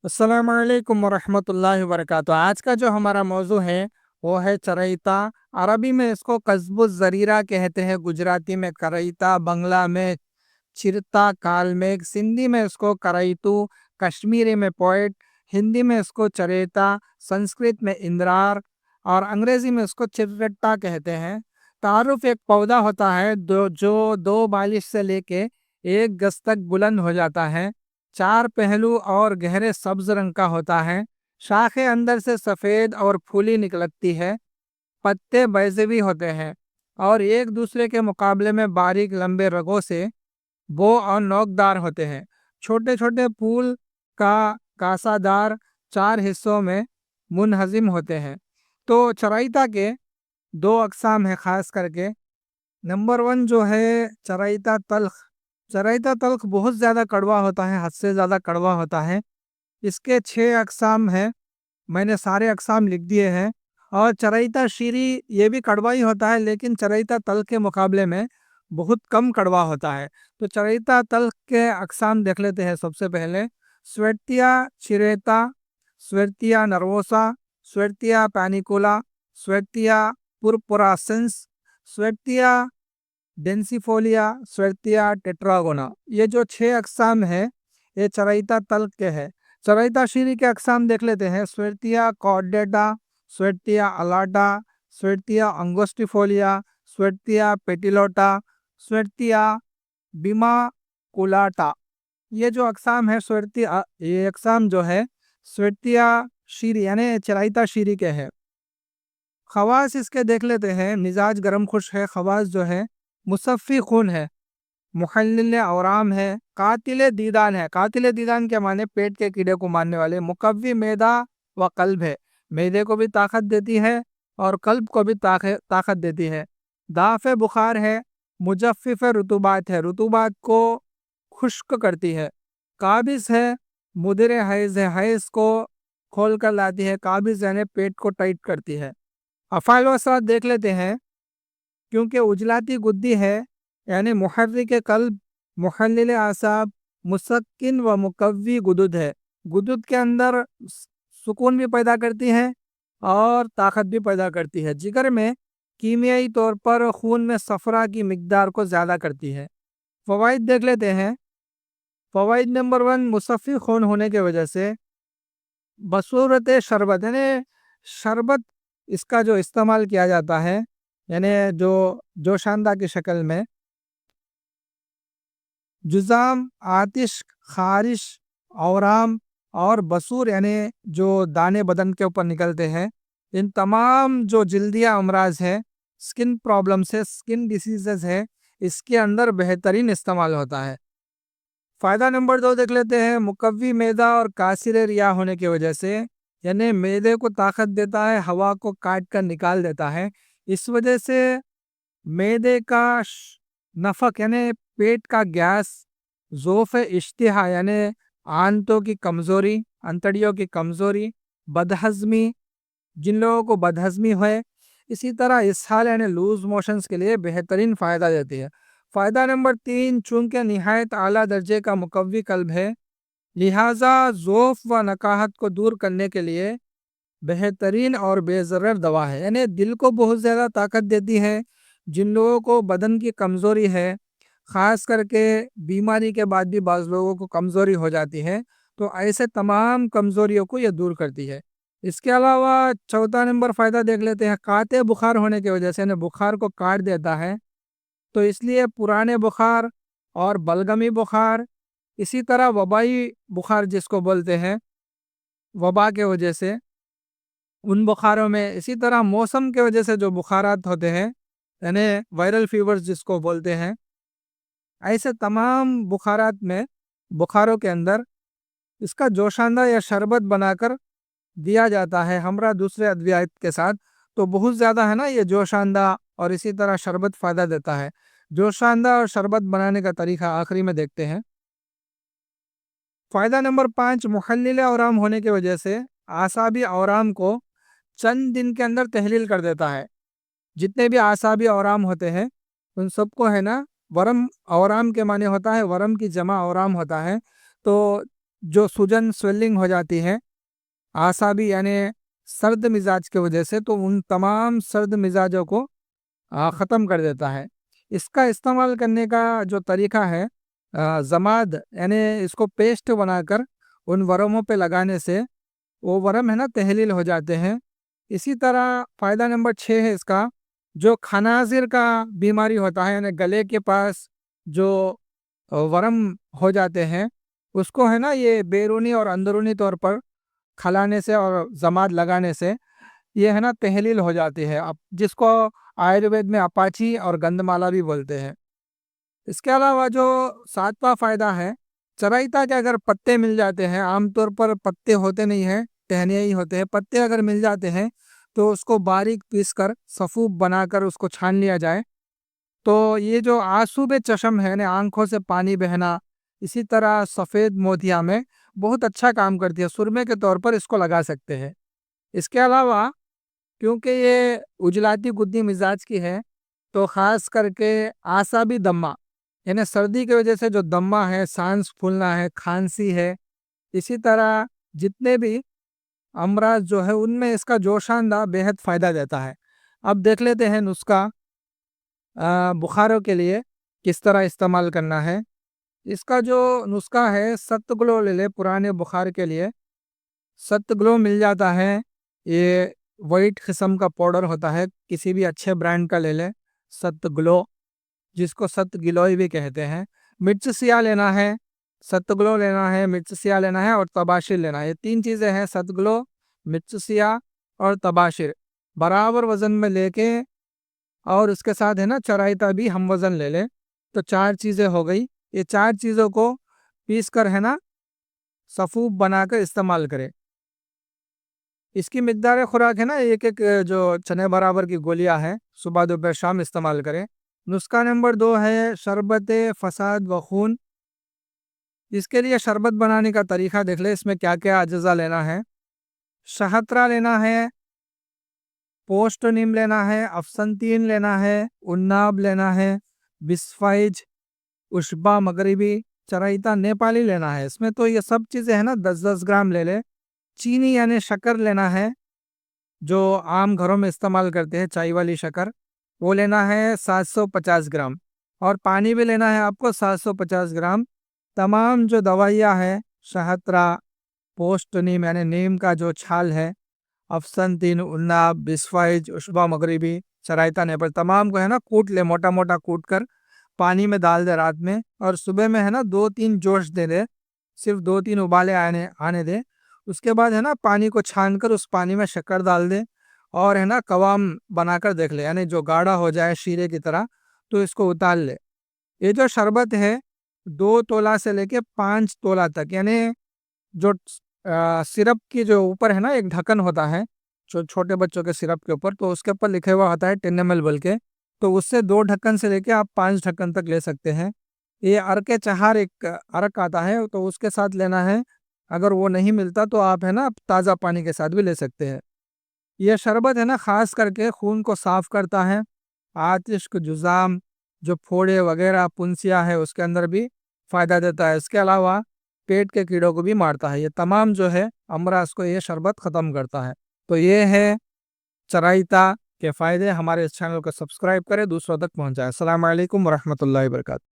अस्सलामु अलैकुम वरहमतुल्लाहि वबरकातुहू। आज का जो हमारा मौजू है वो है चरैता। अरबी में इसको कस्बुल ज़रीरा कहते हैं, गुजराती में करैता, बंगला में चिरता, कालमेघ, सिंधी में इसको करैतू, कश्मीरी में पोएट, हिंदी में इसको चरेता, संस्कृत में इंद्रार और अंग्रेजी में इसको चिरट्टा कहते हैं। तारुफ एक पौधा होता है जो दो बालिश से लेके एक गज तक बुलंद हो जाता है। चार पहलू और गहरे सब्ज रंग का होता है। शाखें अंदर से सफेद और फूली निकलती है। पत्ते बैजवी होते हैं और एक दूसरे के मुकाबले में बारीक लंबे रगों से बो और नोकदार होते हैं। छोटे छोटे फूल का कासादार चार हिस्सों में मुनहजिम होते हैं। तो चराइता के दो अकसाम है खास करके। नंबर वन जो है चराइता तल्ख। चराइता तल्ख बहुत ज़्यादा कड़वा होता है, हद से ज़्यादा कड़वा होता है। इसके छः अकसाम हैं, मैंने सारे अकसाम लिख दिए हैं। और चराइता शीरी ये भी कड़वा ही होता है, लेकिन चराइता तल्ख के मुकाबले में बहुत कम कड़वा होता है। तो चराइता तल्ख के अकसाम देख लेते हैं। सबसे पहले स्वेटिया चिरेता, स्वेटिया नर्वोसा, स्वेटिया पैनिकुला, स्वेटिया पुरपुरासेंस, स्वेटिया डेंसिफोलिया, स्वेटिया टेट्रागोना। ये जो छह अकसाम है ये चराइता तल्ख के हैं। चराइता शीरी के अकसाम देख लेते हैं। स्वेटिया कॉर्डेटा, स्वेटिया अलाटा, स्वेटिया अंगोस्टिफोलिया, स्वेटिया पेटिलोटा, स्वेटिया बीमा कुलाटा। ये जो अकसाम है स्वेटिया, ये अकसाम जो है स्वेटिया शीरी यानी चराइता शीरी के हैं। खवास इसके देख लेते हैं। मिजाज गरम खुश है। खवास जो है मुसफ़ी खून है, मुहल्लिल औराम है, कातिल दीदान है। कातिल दीदान के माने पेट के कीड़े को मारने वाले। मुकव्वी मैदा व कल्ब है, मैदे को भी ताकत देती है और कल्ब को भी ताकत देती है। दाफ़े बुखार है, मुजफ्फिफ रुतूबात है, रुतूबात को खुश्क करती है। काबिज है, मुदिर हैज़ है, हैज़ को खोल कर लाती है। काबिज यानी पेट को टाइट करती है। अफ़ाल व अफ़राद देख लेते हैं। क्योंकि उजलाती गुद्दी है यानी मुहर्रिक कल्ब, मुहल्लिल आसाब, मुसक्किन व मुकव्वी गुदुद है। गुदुद के अंदर सुकून भी पैदा करती है और ताकत भी पैदा करती है। जिगर में कीमियाई तौर पर खून में सफ़रा की मिकदार को ज़्यादा करती है। फ़वाइद देख लेते हैं। फ़वाइद नंबर वन, मुसफ़ी खून होने की वजह से बसूरत शरबत यानी शरबत इसका जो इस्तेमाल किया जाता है यानी जो जोशानदा की शक्ल में। जुज़ाम, आतिश, खारिश, औराम और बसूर यानी जो दाने बदन के ऊपर निकलते हैं, इन तमाम जो जल्दिया अमराज है, स्किन प्रॉब्लम्स है, स्किन डिसीजेस है, इसके अंदर बेहतरीन इस्तेमाल होता है। फ़ायदा नंबर दो देख लेते हैं। मुकव्वी मैदा और कासिर रिया होने की वजह से यानी मैदे को ताकत देता है, हवा को काट कर निकाल देता है। इस वजह से मैदे का नफक यानी पेट का गैस, ज़ोफ़ इश्तिहा यानी आंतों की कमज़ोरी, अंतड़ियों की कमज़ोरी, बदहज़मी, जिन लोगों को बदहज़मी है, इसी तरह इसहाल यानी लूज़ मोशंस के लिए बेहतरीन फ़ायदा देती है। फ़ायदा नंबर तीन, चूँकि निहायत आला दर्जे का मुकव्वी कल्ब है, लिहाजा ज़ोफ़ व नकाहत को दूर करने के लिए बेहतरीन और बेज़रर दवा है। यानी दिल को बहुत ज़्यादा ताकत देती है। जिन लोगों को बदन की कमज़ोरी है, ख़ास करके बीमारी के बाद भी बाज़ लोगों को कमज़ोरी हो जाती है, तो ऐसे तमाम कमज़ोरियों को ये दूर करती है। इसके अलावा चौथा नंबर फ़ायदा देख लेते हैं। काते बुखार होने की वजह से यानी बुखार को काट देता है, तो इसलिए पुराने बुखार और बलगमी बुखार, इसी तरह वबाई बुखार जिसको बोलते हैं, वबा के वजह से उन बुखारों में, इसी तरह मौसम के वजह से जो बुखारात होते हैं यानी वायरल फीवर्स जिसको बोलते हैं, ऐसे तमाम बुखारात में, बुखारों के अंदर इसका जोशांदा या शरबत बनाकर दिया जाता है हमरा दूसरे अद्वियात के साथ। तो बहुत ज़्यादा है ना ये जोशांदा और इसी तरह शरबत फ़ायदा देता है। जोशांदा और शरबत बनाने का तरीका आखिरी में देखते हैं। फ़ायदा नंबर पाँच, मुहल्लिल औराम होने की वजह से आसाबी औराम को चंद दिन के अंदर तहलील कर देता है। जितने भी आसाबी औराम होते हैं उन सबको है ना, वरम औराम के माने होता है, वरम की जमा औराम होता है। तो جو سوجن سویلنگ ہو جاتی ہے آسابی یعنی سرد مزاج کی وجہ سے، تو ان تمام سرد مزاجوں کو ختم کر دیتا ہے۔ اس کا استعمال کرنے کا جو طریقہ ہے، زماد یعنی اس کو پیسٹ بنا کر ان ورموں پہ لگانے سے وہ ورم ہے نا تحلیل ہو جاتے ہیں۔ اسی طرح فائدہ نمبر 6 ہے اس کا، جو خنازیر کا بیماری ہوتا ہے، یعنی گلے کے پاس جو ورم ہو جاتے ہیں، اس کو ہے نا یہ بیرونی اور اندرونی طور پر کھلانے سے اور زماد لگانے سے یہ ہے نا تحلیل ہو جاتی ہے، جس کو آیوروید میں اپاچی اور گندمالا بھی بولتے ہیں۔ اس کے علاوہ جو 7واں فائدہ ہے، چرائیتا کے اگر پتے مل جاتے ہیں، عام طور پر پتے ہوتے نہیں ہیں، ٹہنیاں ہی ہوتے ہیں، پتے اگر مل جاتے ہیں تو اس کو باریک پیس کر سفوف بنا کر اس کو چھان لیا جائے تو یہ جو آسوب چشم ہے یعنی آنکھوں سے پانی بہنا، اسی طرح سفید موتیا میں بہت اچھا کام کرتی ہے، سرمے کے طور پر اس کو لگا سکتے ہیں۔ اس کے علاوہ کیونکہ یہ اجلاتی گدی مزاج کی ہے تو خاص کر کے آسابی دمہ یعنی سردی کی وجہ سے جو دمہ ہے، سانس پھولنا ہے، کھانسی ہے، اسی طرح جتنے بھی امراض جو ہے ان میں اس کا جوشان دہ بہت فائدہ دیتا ہے۔ اب دیکھ لیتے ہیں نسخہ بخاروں کے لیے کس طرح استعمال کرنا ہے۔ اس کا جو نسخہ ہے، ست گلو لے لے پرانے بخار کے لیے، ست گلو مل جاتا ہے، یہ وائٹ قسم کا پاؤڈر ہوتا ہے، کسی بھی اچھے برانڈ کا لے لے، ست گلو جس کو ست گلوئی بھی کہتے ہیں۔ مرچ سیاہ لینا ہے، ست گلو لینا ہے، مرچ سیاہ لینا ہے اور تباشر لینا ہے، یہ 3 چیزیں ہیں، ست گلو، مرچ سیاہ اور تباشر، برابر وزن میں لے کے، اور اس کے ساتھ ہے نا چرائیتا بھی ہم وزن لے لے، تو 4 چیزیں ہو گئی۔ یہ 4 چیزوں کو پیس کر ہے نا سفوف بنا کر استعمال کرے۔ اس کی مقدار خوراک ہے نا ایک جو چنے برابر کی گولیاں ہیں، صبح دوپہر شام استعمال کرے۔ نسخہ نمبر 2 ہے شربت فساد و خون۔ اس کے لیے شربت بنانے کا طریقہ دیکھ لے، اس میں کیا کیا اجزاء لینا ہے۔ شہترہ لینا ہے، پوسٹ نیم لینا ہے، افسنتین لینا ہے، اناب لینا ہے، بسفائج اشبا مغربی، چرائیتا نیپالی لینا ہے۔ اس میں تو یہ سب چیزیں ہیں نا 10-10 گرام لے لے۔ چینی یعنی شکر لینا ہے، جو عام گھروں میں استعمال کرتے ہیں، چائے والی شکر، وہ لینا ہے 750 گرام، اور پانی بھی لینا ہے آپ کو 750 گرام۔ تمام جو دوائیاں ہیں، شہترہ، پوسٹ نیم یعنی نیم کا جو چھال ہے، افسنتین، اناب، بسفائج اشبا مغربی، چرائیتا نیپال، تمام کو ہے نا کوٹ لے، موٹا موٹا کوٹ کر پانی میں ڈال دے رات میں، اور صبح میں ہے نا 2-3 جوش دے دے، صرف 2-3 ابالے آنے دے۔ اس کے بعد ہے نا پانی کو چھان کر اس پانی میں شکر ڈال دے، اور ہے نا قوام بنا کر دیکھ لے، یعنی جو گاڑھا ہو جائے شیرے کی طرح، تو اس کو اتار لے۔ یہ جو شربت ہے 2 تولہ سے لے کے 5 تولہ تک، یعنی جو سرپ کی جو اوپر ہے نا ایک ڈھکن ہوتا ہے چھوٹے بچوں کے سرپ کے اوپر، تو اس کے اوپر لکھے ہوا ہوتا ہے 10 ml بول کے، تو اس سے 2 ڈھکن سے لے کے آپ 5 ڈھکن تک لے سکتے ہیں۔ یہ ارک چہار ایک ارک آتا ہے تو اس کے ساتھ لینا ہے، اگر وہ نہیں ملتا تو آپ ہے نا تازہ پانی کے ساتھ بھی لے سکتے ہیں۔ یہ شربت ہے نا خاص کر کے خون کو صاف کرتا ہے، آتش کو جزام جو پھوڑے وغیرہ پنسیاں ہے اس کے اندر بھی فائدہ دیتا ہے۔ اس کے علاوہ پیٹ کے کیڑوں کو بھی مارتا ہے، یہ تمام جو ہے امراض کو یہ شربت ختم کرتا ہے۔ تو یہ ہے چرائیتا کے فائدے۔ ہمارے اس چینل کو سبسکرائب کریں، دوسروں تک پہنچائیں۔ السلام علیکم ورحمۃ اللہ وبرکاتہ۔